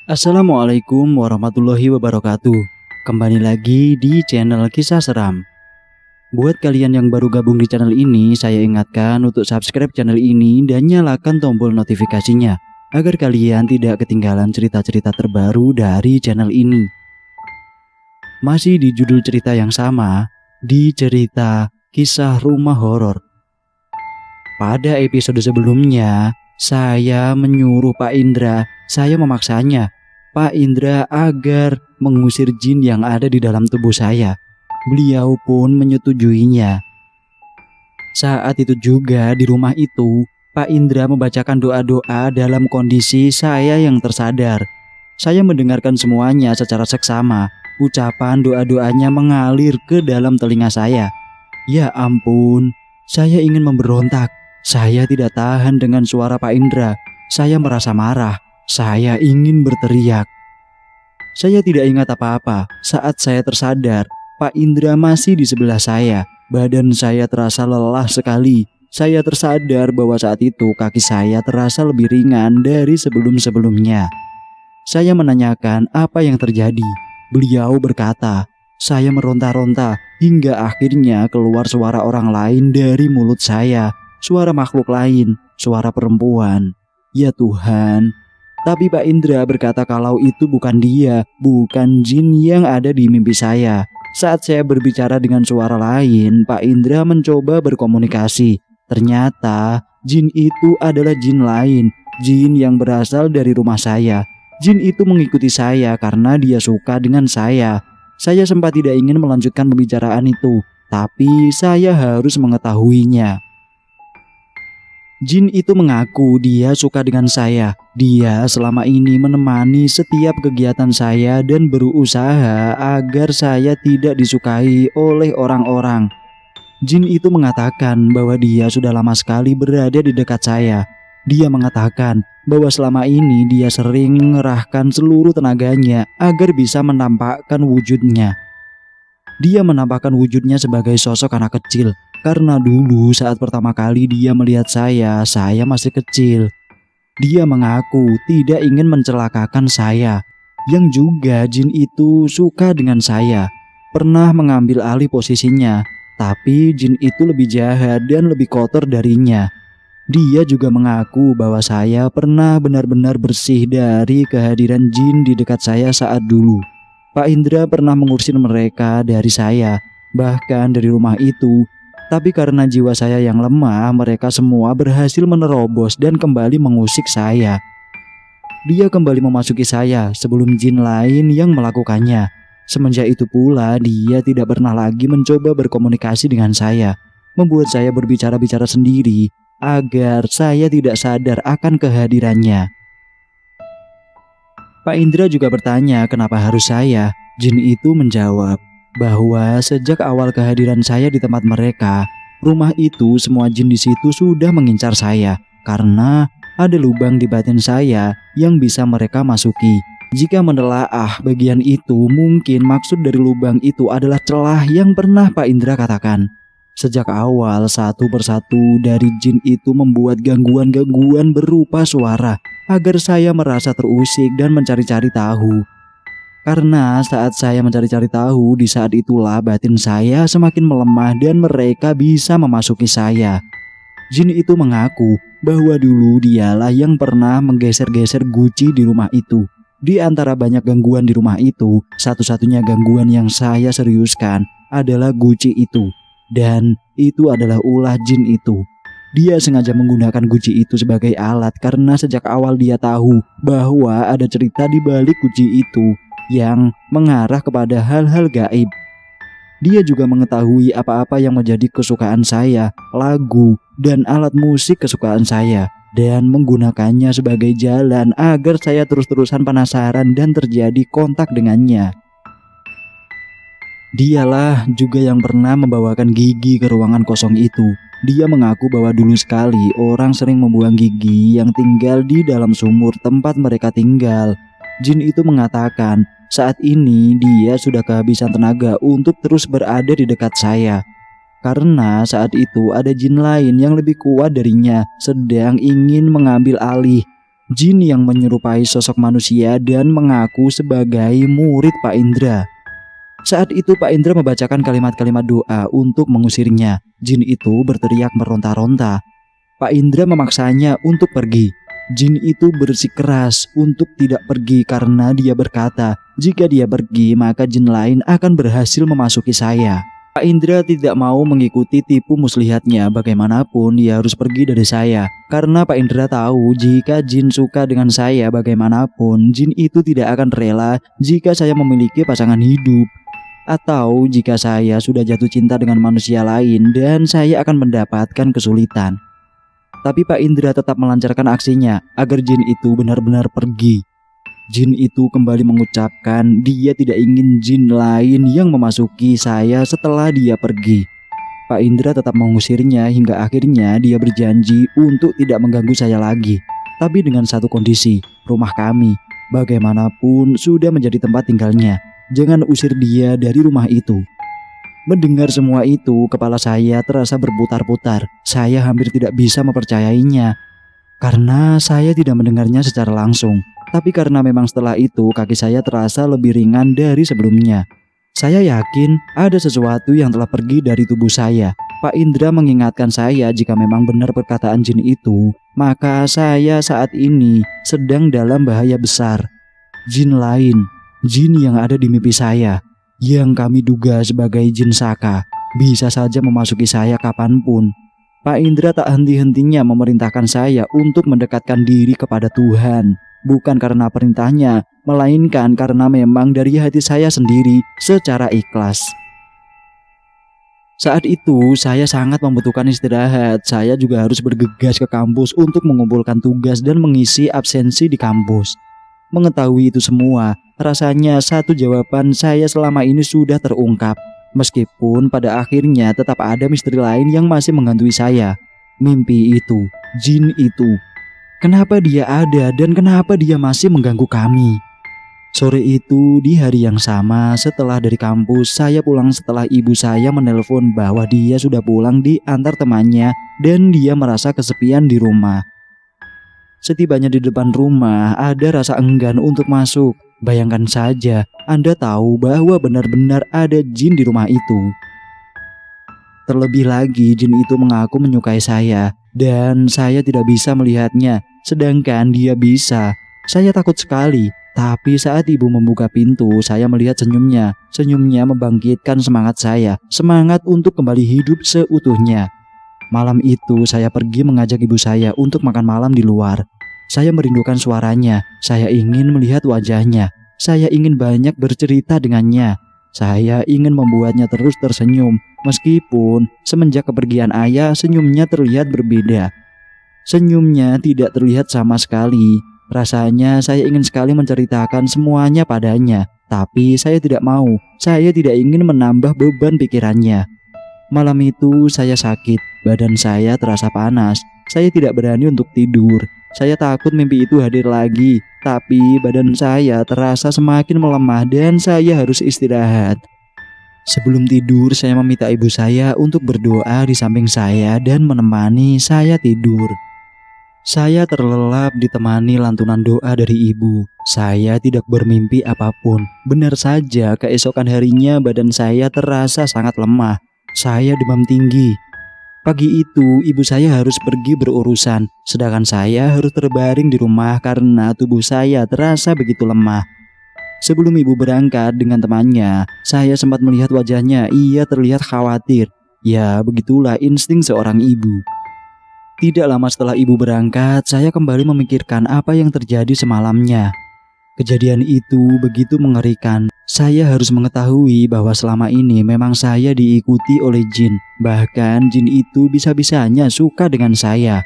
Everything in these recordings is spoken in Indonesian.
Assalamualaikum warahmatullahi wabarakatuh. Kembali lagi di channel Kisah Seram. Buat kalian yang baru gabung di channel ini, saya ingatkan untuk subscribe channel ini dan nyalakan tombol notifikasinya agar kalian tidak ketinggalan cerita-cerita terbaru dari channel ini. Masih di judul cerita yang sama, di cerita Kisah Rumah Horor. Pada episode sebelumnya, saya menyuruh Pak Indra, saya memaksanya Pak Indra agar mengusir jin yang ada di dalam tubuh saya. Beliau pun menyetujuinya. Saat itu juga di rumah itu, Pak Indra membacakan doa-doa dalam kondisi saya yang tersadar. Saya mendengarkan semuanya secara seksama. Ucapan doa-doanya mengalir ke dalam telinga saya. Ya ampun, saya ingin memberontak. Saya tidak tahan dengan suara Pak Indra. Saya merasa marah. Saya ingin berteriak. Saya tidak ingat apa-apa. Saat saya tersadar, Pak Indra masih di sebelah saya. Badan saya terasa lelah sekali. Saya tersadar bahwa saat itu kaki saya terasa lebih ringan dari sebelum-sebelumnya. Saya menanyakan apa yang terjadi. Beliau berkata, saya meronta-ronta hingga akhirnya keluar suara orang lain dari mulut saya. Suara makhluk lain, suara perempuan. Ya Tuhan. Tapi Pak Indra berkata kalau itu bukan dia, bukan jin yang ada di mimpi saya. Saat saya berbicara dengan suara lain, Pak Indra mencoba berkomunikasi. Ternyata jin itu adalah jin lain, jin yang berasal dari rumah saya. Jin itu mengikuti saya karena dia suka dengan saya. Saya sempat tidak ingin melanjutkan pembicaraan itu, tapi saya harus mengetahuinya. Jin itu mengaku dia suka dengan saya. Dia selama ini menemani setiap kegiatan saya dan berusaha agar saya tidak disukai oleh orang-orang. Jin itu mengatakan bahwa dia sudah lama sekali berada di dekat saya. Dia mengatakan bahwa selama ini dia sering mengerahkan seluruh tenaganya agar bisa menampakkan wujudnya. Dia menampakkan wujudnya sebagai sosok anak kecil. Karena dulu saat pertama kali dia melihat saya masih kecil. Dia mengaku tidak ingin mencelakakan saya. Yang juga jin itu suka dengan saya. Pernah mengambil alih posisinya. Tapi jin itu lebih jahat dan lebih kotor darinya. Dia juga mengaku bahwa saya pernah benar-benar bersih dari kehadiran jin di dekat saya saat dulu. Pak Indra pernah mengusir mereka dari saya, bahkan dari rumah itu. Tapi karena jiwa saya yang lemah, mereka semua berhasil menerobos dan kembali mengusik saya. Dia kembali memasuki saya sebelum jin lain yang melakukannya. Semenjak itu pula dia tidak pernah lagi mencoba berkomunikasi dengan saya, membuat saya berbicara-bicara sendiri agar saya tidak sadar akan kehadirannya. Pak Indra juga bertanya kenapa harus saya. Jin itu menjawab bahwa sejak awal kehadiran saya di tempat mereka, rumah itu semua jin di situ sudah mengincar saya karena ada lubang di batin saya yang bisa mereka masuki. Jika menelaah bagian itu, mungkin maksud dari lubang itu adalah celah yang pernah Pak Indra katakan. Sejak awal satu persatu dari jin itu membuat gangguan-gangguan berupa suara agar saya merasa terusik dan mencari-cari tahu. Karena saat saya mencari-cari tahu, di saat itulah batin saya semakin melemah dan mereka bisa memasuki saya. Jin itu mengaku bahwa dulu dialah yang pernah menggeser-geser guci di rumah itu. Di antara banyak gangguan di rumah itu, satu-satunya gangguan yang saya seriuskan adalah guci itu. Dan itu adalah ulah jin itu. Dia sengaja menggunakan guci itu sebagai alat karena sejak awal dia tahu bahwa ada cerita di balik guci itu yang mengarah kepada hal-hal gaib. Dia juga mengetahui apa-apa yang menjadi kesukaan saya, lagu dan alat musik kesukaan saya, dan menggunakannya sebagai jalan agar saya terus-terusan penasaran dan terjadi kontak dengannya. Dialah juga yang pernah membawakan gigi ke ruangan kosong itu. Dia mengaku bahwa dulu sekali orang sering membuang gigi yang tinggal di dalam sumur tempat mereka tinggal. Jin itu mengatakan saat ini dia sudah kehabisan tenaga untuk terus berada di dekat saya. Karena saat itu ada jin lain yang lebih kuat darinya sedang ingin mengambil alih. Jin yang menyerupai sosok manusia dan mengaku sebagai murid Pak Indra. Saat itu Pak Indra membacakan kalimat-kalimat doa untuk mengusirnya. Jin itu berteriak meronta-ronta. Pak Indra memaksanya untuk pergi. Jin itu bersikeras untuk tidak pergi karena dia berkata, jika dia pergi maka jin lain akan berhasil memasuki saya. Pak Indra tidak mau mengikuti tipu muslihatnya, bagaimanapun dia harus pergi dari saya. Karena Pak Indra tahu jika jin suka dengan saya bagaimanapun, jin itu tidak akan rela jika saya memiliki pasangan hidup. Atau jika saya sudah jatuh cinta dengan manusia lain dan saya akan mendapatkan kesulitan. Tapi Pak Indra tetap melancarkan aksinya agar jin itu benar-benar pergi. Jin itu kembali mengucapkan dia tidak ingin jin lain yang memasuki saya setelah dia pergi. Pak Indra tetap mengusirnya hingga akhirnya dia berjanji untuk tidak mengganggu saya lagi. Tapi dengan satu kondisi, rumah kami bagaimanapun sudah menjadi tempat tinggalnya. Jangan usir dia dari rumah itu. Mendengar semua itu, kepala saya terasa berputar-putar. Saya hampir tidak bisa mempercayainya. Karena saya tidak mendengarnya secara langsung. Tapi karena memang setelah itu kaki saya terasa lebih ringan dari sebelumnya. Saya yakin ada sesuatu yang telah pergi dari tubuh saya. Pak Indra mengingatkan saya jika memang benar perkataan jin itu, maka saya saat ini sedang dalam bahaya besar. Jin lain, jin yang ada di mimpi saya, yang kami duga sebagai jin Saka, bisa saja memasuki saya kapanpun. Pak Indra tak henti-hentinya memerintahkan saya untuk mendekatkan diri kepada Tuhan. Bukan karena perintahnya, melainkan karena memang dari hati saya sendiri secara ikhlas. Saat itu saya sangat membutuhkan istirahat. Saya juga harus bergegas ke kampus untuk mengumpulkan tugas dan mengisi absensi di kampus. Mengetahui itu semua, rasanya satu jawaban saya selama ini sudah terungkap. Meskipun pada akhirnya tetap ada misteri lain yang masih menghantui saya. Mimpi itu, jin itu. Kenapa dia ada dan kenapa dia masih mengganggu kami? Sore itu di hari yang sama setelah dari kampus, saya pulang setelah ibu saya menelpon bahwa dia sudah pulang diantar temannya dan dia merasa kesepian di rumah. Setibanya di depan rumah ada rasa enggan untuk masuk. Bayangkan saja, Anda tahu bahwa benar-benar ada jin di rumah itu. Terlebih lagi jin itu mengaku menyukai saya dan saya tidak bisa melihatnya, sedangkan dia bisa. Saya takut sekali, tapi saat ibu membuka pintu saya melihat senyumnya. Senyumnya membangkitkan semangat saya, semangat untuk kembali hidup seutuhnya. Malam itu saya pergi mengajak ibu saya untuk makan malam di luar. Saya merindukan suaranya, saya ingin melihat wajahnya, saya ingin banyak bercerita dengannya. Saya ingin membuatnya terus tersenyum, meskipun semenjak kepergian ayah senyumnya terlihat berbeda. Senyumnya tidak terlihat sama sekali. Rasanya saya ingin sekali menceritakan semuanya padanya, tapi saya tidak mau. Saya tidak ingin menambah beban pikirannya. Malam itu saya sakit, badan saya terasa panas. Saya tidak berani untuk tidur. Saya takut mimpi itu hadir lagi, tapi badan saya terasa semakin melemah dan saya harus istirahat. Sebelum tidur saya meminta ibu saya untuk berdoa di samping saya dan menemani saya tidur. Saya terlelap ditemani lantunan doa dari ibu. Saya tidak bermimpi apapun. Benar saja keesokan harinya badan saya terasa sangat lemah. Saya demam tinggi. Pagi itu ibu saya harus pergi berurusan, sedangkan saya harus terbaring di rumah karena tubuh saya terasa begitu lemah. Sebelum ibu berangkat dengan temannya, saya sempat melihat wajahnya, ia terlihat khawatir. Ya, begitulah insting seorang ibu. Tidak lama setelah ibu berangkat, saya kembali memikirkan apa yang terjadi semalamnya. Kejadian itu begitu mengerikan. Saya harus mengetahui bahwa selama ini memang saya diikuti oleh jin. Bahkan jin itu bisa-bisanya suka dengan saya.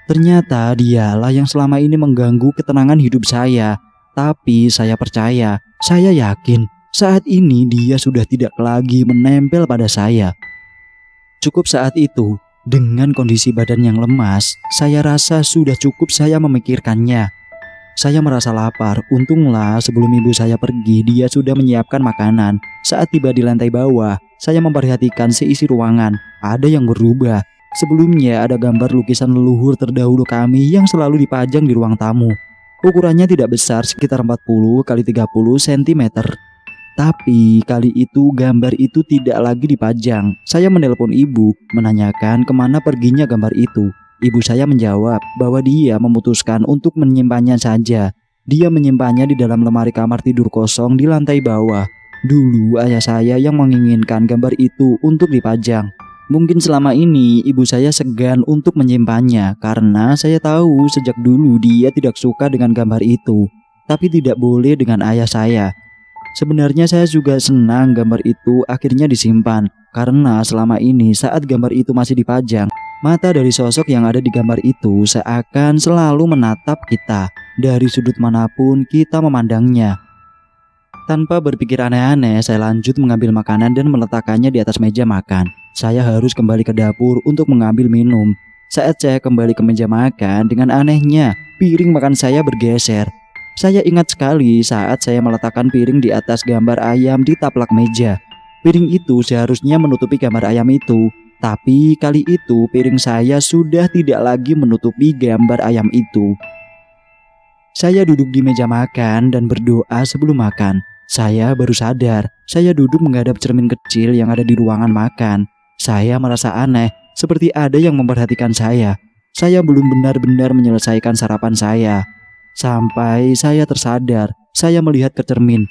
Ternyata dialah yang selama ini mengganggu ketenangan hidup saya. Tapi saya percaya, saya yakin saat ini dia sudah tidak lagi menempel pada saya. Cukup saat itu, dengan kondisi badan yang lemas, saya rasa sudah cukup saya memikirkannya. Saya merasa lapar, untunglah sebelum ibu saya pergi dia sudah menyiapkan makanan. Saat tiba di lantai bawah, saya memperhatikan seisi ruangan, ada yang berubah. Sebelumnya ada gambar lukisan leluhur terdahulu kami yang selalu dipajang di ruang tamu. Ukurannya tidak besar, sekitar 40 kali 30 cm. Tapi kali itu gambar itu tidak lagi dipajang. Saya menelpon ibu, menanyakan kemana perginya gambar itu. Ibu saya menjawab bahwa dia memutuskan untuk menyimpannya saja. Dia menyimpannya di dalam lemari kamar tidur kosong di lantai bawah. Dulu ayah saya yang menginginkan gambar itu untuk dipajang. Mungkin selama ini ibu saya segan untuk menyimpannya karena saya tahu sejak dulu dia tidak suka dengan gambar itu. Tapi tidak boleh dengan ayah saya. Sebenarnya saya juga senang gambar itu akhirnya disimpan, karena selama ini saat gambar itu masih dipajang, mata dari sosok yang ada di gambar itu seakan selalu menatap kita dari sudut manapun kita memandangnya. Tanpa berpikir aneh-aneh, saya lanjut mengambil makanan dan meletakkannya di atas meja makan. Saya harus kembali ke dapur untuk mengambil minum. Saat saya kembali ke meja makan, dengan anehnya piring makan saya bergeser. Saya ingat sekali saat saya meletakkan piring di atas gambar ayam di taplak meja. Piring itu seharusnya menutupi gambar ayam itu, tapi kali itu piring saya sudah tidak lagi menutupi gambar ayam itu. Saya duduk di meja makan dan berdoa sebelum makan. Saya baru sadar, saya duduk menghadap cermin kecil yang ada di ruangan makan. Saya merasa aneh, seperti ada yang memperhatikan saya. Saya belum benar-benar menyelesaikan sarapan saya. Sampai saya tersadar, saya melihat ke cermin.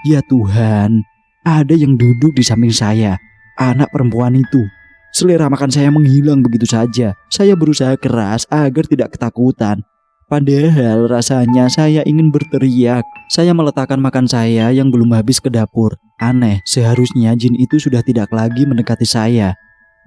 Ya Tuhan, ada yang duduk di samping saya, anak perempuan itu. Selera makan saya menghilang begitu saja. Saya berusaha keras agar tidak ketakutan. Padahal rasanya saya ingin berteriak. Saya meletakkan makan saya yang belum habis ke dapur. Aneh, seharusnya jin itu sudah tidak lagi mendekati saya.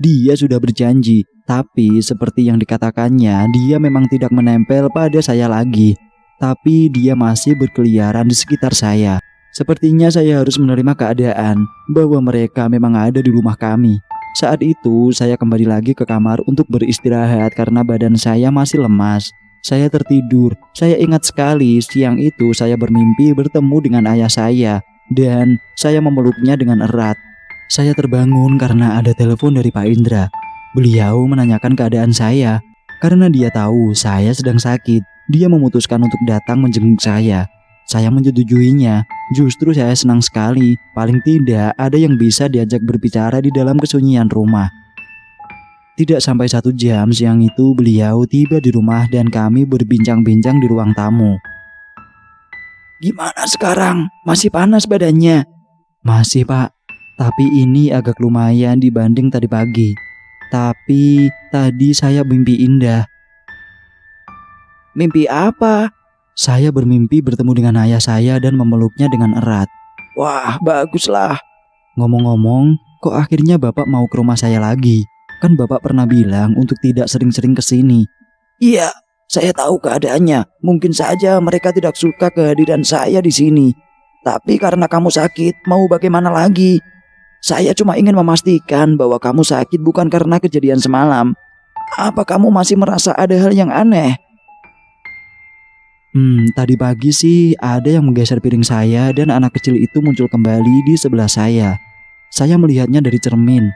Dia sudah berjanji, tapi seperti yang dikatakannya, dia memang tidak menempel pada saya lagi. Tapi dia masih berkeliaran di sekitar saya. Sepertinya saya harus menerima keadaan bahwa mereka memang ada di rumah kami. Saat itu saya kembali lagi ke kamar untuk beristirahat karena badan saya masih lemas. Saya tertidur. Saya ingat sekali siang itu saya bermimpi bertemu dengan ayah saya dan saya memeluknya dengan erat. Saya terbangun karena ada telepon dari Pak Indra. Beliau menanyakan keadaan saya. Karena dia tahu saya sedang sakit, dia memutuskan untuk datang menjenguk saya. Saya menyetujuinya. Justru saya senang sekali. Paling tidak ada yang bisa diajak berbicara di dalam kesunyian rumah. Tidak sampai 1 jam siang itu beliau tiba di rumah dan kami berbincang-bincang di ruang tamu. Gimana sekarang? Masih panas badannya? Masih Pak, tapi ini agak lumayan dibanding tadi pagi. Tapi tadi saya mimpi indah. Mimpi apa? Saya bermimpi bertemu dengan ayah saya dan memeluknya dengan erat. Wah, baguslah. Ngomong-ngomong, kok akhirnya Bapak mau ke rumah saya lagi? Kan Bapak pernah bilang untuk tidak sering-sering ke sini. Iya, saya tahu keadaannya. Mungkin saja mereka tidak suka kehadiran saya di sini. Tapi karena kamu sakit, mau bagaimana lagi? Saya cuma ingin memastikan bahwa kamu sakit bukan karena kejadian semalam. Apa kamu masih merasa ada hal yang aneh? Tadi pagi sih ada yang menggeser piring saya dan anak kecil itu muncul kembali di sebelah saya. Saya melihatnya dari cermin.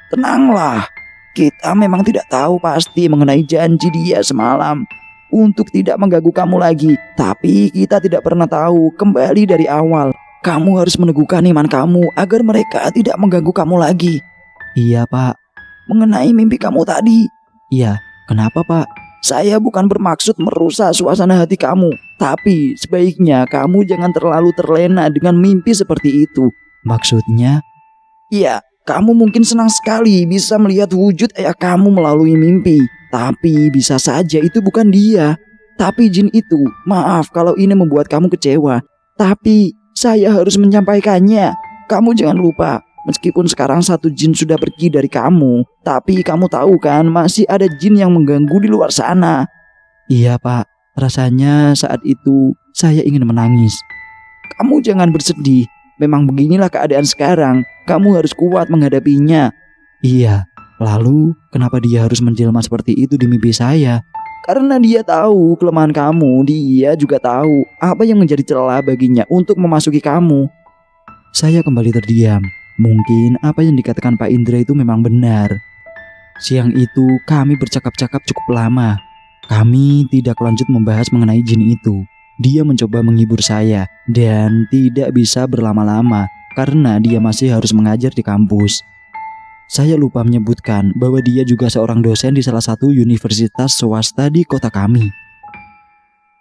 Tenanglah, kita memang tidak tahu pasti mengenai janji dia semalam untuk tidak mengganggu kamu lagi. Tapi kita tidak pernah tahu kembali dari awal. Kamu harus meneguhkan iman kamu agar mereka tidak mengganggu kamu lagi. Iya Pak. Mengenai mimpi kamu tadi. Iya, kenapa Pak? Saya bukan bermaksud merusak suasana hati kamu, tapi sebaiknya kamu jangan terlalu terlena dengan mimpi seperti itu. Maksudnya? Iya, kamu mungkin senang sekali bisa melihat wujud ayah kamu melalui mimpi. Tapi bisa saja itu bukan dia, tapi jin itu. Maaf kalau ini membuat kamu kecewa, tapi saya harus menyampaikannya. Kamu jangan lupa, meskipun sekarang 1 jin sudah pergi dari kamu, tapi kamu tahu kan masih ada jin yang mengganggu di luar sana. Iya Pak, rasanya saat itu saya ingin menangis. Kamu jangan bersedih, memang beginilah keadaan sekarang. Kamu harus kuat menghadapinya. Iya, lalu kenapa dia harus menjelma seperti itu di mimpi saya? Karena dia tahu kelemahan kamu, dia juga tahu apa yang menjadi celah baginya untuk memasuki kamu. Saya kembali terdiam. Mungkin apa yang dikatakan Pak Indra itu memang benar. Siang itu kami bercakap-cakap cukup lama. Kami tidak lanjut membahas mengenai jin itu. Dia mencoba menghibur saya dan tidak bisa berlama-lama karena dia masih harus mengajar di kampus. Saya lupa menyebutkan bahwa dia juga seorang dosen di salah satu universitas swasta di kota kami.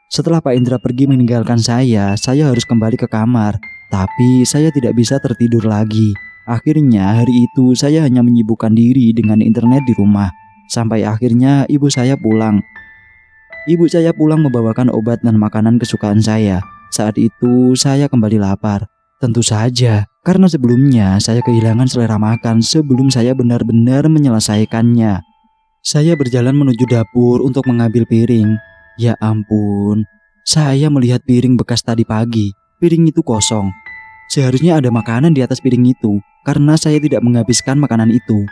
Setelah Pak Indra pergi meninggalkan saya harus kembali ke kamar. Tapi saya tidak bisa tertidur lagi. Akhirnya hari itu saya hanya menyibukkan diri dengan internet di rumah. Sampai akhirnya ibu saya pulang. Ibu saya pulang membawakan obat dan makanan kesukaan saya. Saat itu saya kembali lapar. Tentu saja, karena sebelumnya saya kehilangan selera makan sebelum saya benar-benar menyelesaikannya. Saya berjalan menuju dapur untuk mengambil piring. Ya ampun, saya melihat piring bekas tadi pagi. Piring itu kosong. Seharusnya ada makanan di atas piring itu, karena saya tidak menghabiskan makanan itu.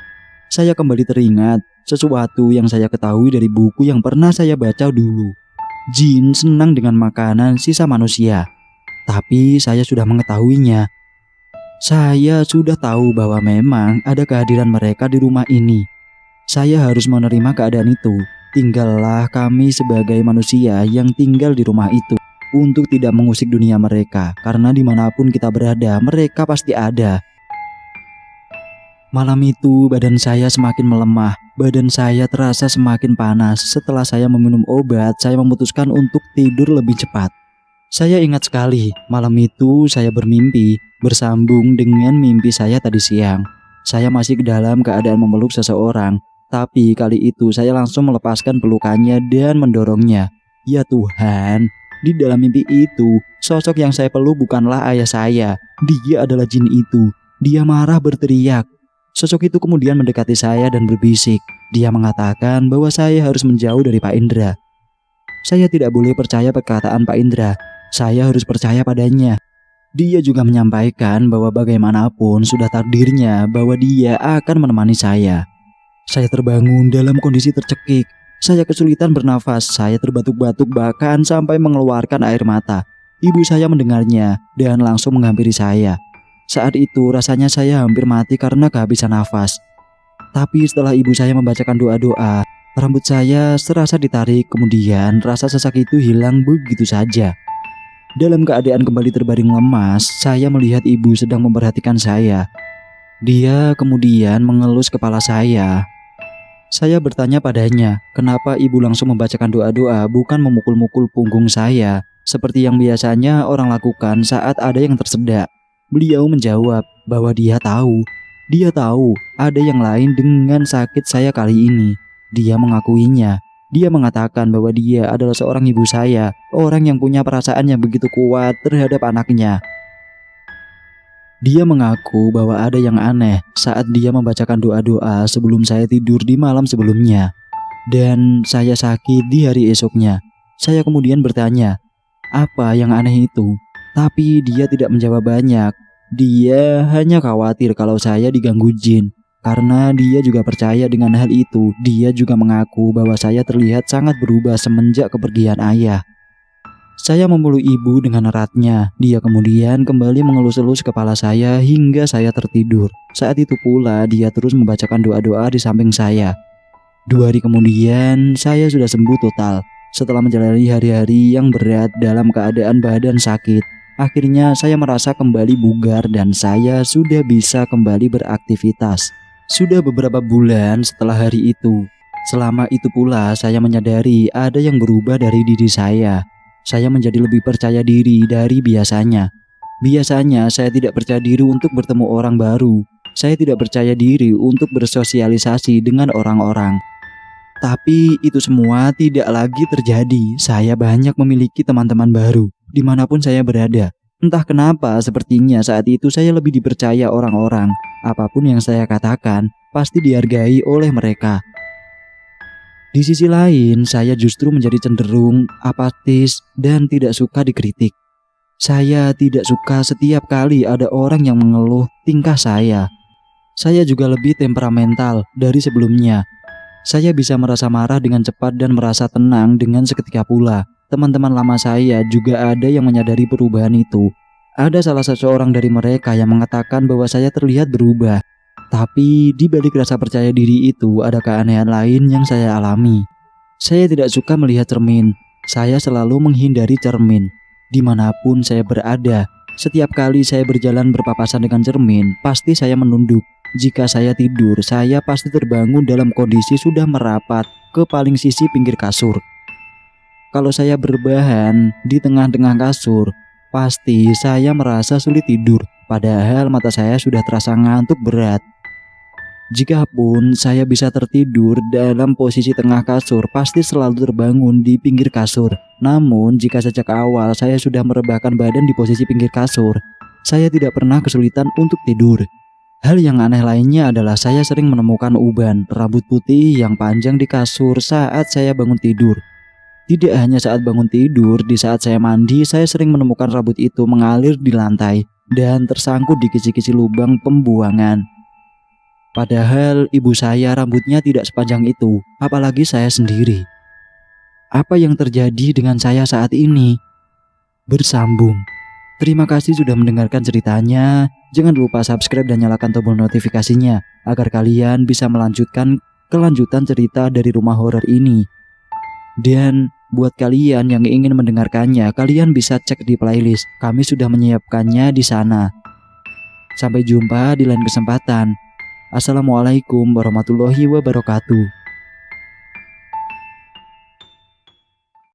Saya kembali teringat sesuatu yang saya ketahui dari buku yang pernah saya baca dulu. Jin senang dengan makanan sisa manusia. Tapi saya sudah mengetahuinya. Saya sudah tahu bahwa memang ada kehadiran mereka di rumah ini. Saya harus menerima keadaan itu. Tinggallah kami sebagai manusia yang tinggal di rumah itu untuk tidak mengusik dunia mereka, karena dimanapun kita berada, mereka pasti ada. Malam itu badan saya semakin melemah, badan saya terasa semakin panas. Setelah saya meminum obat, saya memutuskan untuk tidur lebih cepat. Saya ingat sekali, malam itu saya bermimpi, bersambung dengan mimpi saya tadi siang. Saya masih dalam keadaan memeluk seseorang, tapi kali itu saya langsung melepaskan pelukannya dan mendorongnya. Ya Tuhan, di dalam mimpi itu, sosok yang saya peluk bukanlah ayah saya. Dia adalah jin itu. Dia marah berteriak. Sosok itu kemudian mendekati saya dan berbisik. Dia mengatakan bahwa saya harus menjauh dari Pak Indra. Saya tidak boleh percaya perkataan Pak Indra. Saya harus percaya padanya. Dia juga menyampaikan bahwa bagaimanapun sudah takdirnya bahwa dia akan menemani saya. Saya terbangun dalam kondisi tercekik. Saya kesulitan bernafas, saya terbatuk-batuk bahkan sampai mengeluarkan air mata. Ibu saya mendengarnya dan langsung menghampiri saya. Saat itu rasanya saya hampir mati karena kehabisan nafas. Tapi setelah ibu saya membacakan doa-doa, rambut saya serasa ditarik, kemudian rasa sesak itu hilang begitu saja. Dalam keadaan kembali terbaring lemas, saya melihat ibu sedang memperhatikan saya. Dia kemudian mengelus kepala saya. Saya bertanya padanya, kenapa ibu langsung membacakan doa-doa bukan memukul-mukul punggung saya seperti yang biasanya orang lakukan saat ada yang tersedak. Beliau menjawab bahwa dia tahu ada yang lain dengan sakit saya kali ini. Dia mengakuinya. Dia mengatakan bahwa dia adalah seorang ibu saya, orang yang punya perasaan yang begitu kuat terhadap anaknya. Dia mengaku bahwa ada yang aneh saat dia membacakan doa-doa sebelum saya tidur di malam sebelumnya. Dan saya sakit di hari esoknya. Saya kemudian bertanya, apa yang aneh itu? Tapi dia tidak menjawab banyak. Dia hanya khawatir kalau saya diganggu jin. Karena dia juga percaya dengan hal itu. Dia juga mengaku bahwa saya terlihat sangat berubah semenjak kepergian ayah. Saya memeluk ibu dengan eratnya. Dia kemudian kembali mengelus-elus kepala saya hingga saya tertidur. Saat itu pula dia terus membacakan doa-doa di samping saya. 2 hari kemudian saya sudah sembuh total. Setelah menjalani hari-hari yang berat dalam keadaan badan sakit, akhirnya saya merasa kembali bugar dan saya sudah bisa kembali beraktivitas. Sudah beberapa bulan setelah hari itu. Selama itu pula saya menyadari ada yang berubah dari diri saya. Saya menjadi lebih percaya diri dari biasanya. Biasanya saya tidak percaya diri untuk bertemu orang baru. Saya tidak percaya diri untuk bersosialisasi dengan orang-orang. Tapi itu semua tidak lagi terjadi. Saya banyak memiliki teman-teman baru dimanapun saya berada. Entah kenapa sepertinya saat itu saya lebih dipercaya orang-orang. Apapun yang saya katakan pasti dihargai oleh mereka. Di sisi lain, saya justru menjadi cenderung apatis dan tidak suka dikritik. Saya tidak suka setiap kali ada orang yang mengeluh tingkah saya. Saya juga lebih temperamental dari sebelumnya. Saya bisa merasa marah dengan cepat dan merasa tenang dengan seketika pula. Teman-teman lama saya juga ada yang menyadari perubahan itu. Ada salah seorang dari mereka yang mengatakan bahwa saya terlihat berubah. Tapi di balik rasa percaya diri itu ada keanehan lain yang saya alami. Saya tidak suka melihat cermin. Saya selalu menghindari cermin. Dimanapun saya berada, setiap kali saya berjalan berpapasan dengan cermin, pasti saya menunduk. Jika saya tidur, saya pasti terbangun dalam kondisi sudah merapat ke paling sisi pinggir kasur. Kalau saya berbahan di tengah-tengah kasur, pasti saya merasa sulit tidur, padahal mata saya sudah terasa ngantuk berat. Jikapun saya bisa tertidur dalam posisi tengah kasur, pasti selalu terbangun di pinggir kasur. Namun jika sejak awal saya sudah merebahkan badan di posisi pinggir kasur, saya tidak pernah kesulitan untuk tidur. Hal yang aneh lainnya adalah saya sering menemukan uban rambut putih yang panjang di kasur saat saya bangun tidur. Tidak hanya saat bangun tidur, di saat saya mandi, saya sering menemukan rambut itu mengalir di lantai dan tersangkut di kisi-kisi lubang pembuangan. Padahal ibu saya rambutnya tidak sepanjang itu, apalagi saya sendiri. Apa yang terjadi dengan saya saat ini? Bersambung. Terima kasih sudah mendengarkan ceritanya. Jangan lupa subscribe dan nyalakan tombol notifikasinya agar kalian bisa melanjutkan kelanjutan cerita dari rumah horor ini. Dan buat kalian yang ingin mendengarkannya, kalian bisa cek di playlist. Kami sudah menyiapkannya di sana. Sampai jumpa di lain kesempatan. Assalamualaikum warahmatullahi wabarakatuh.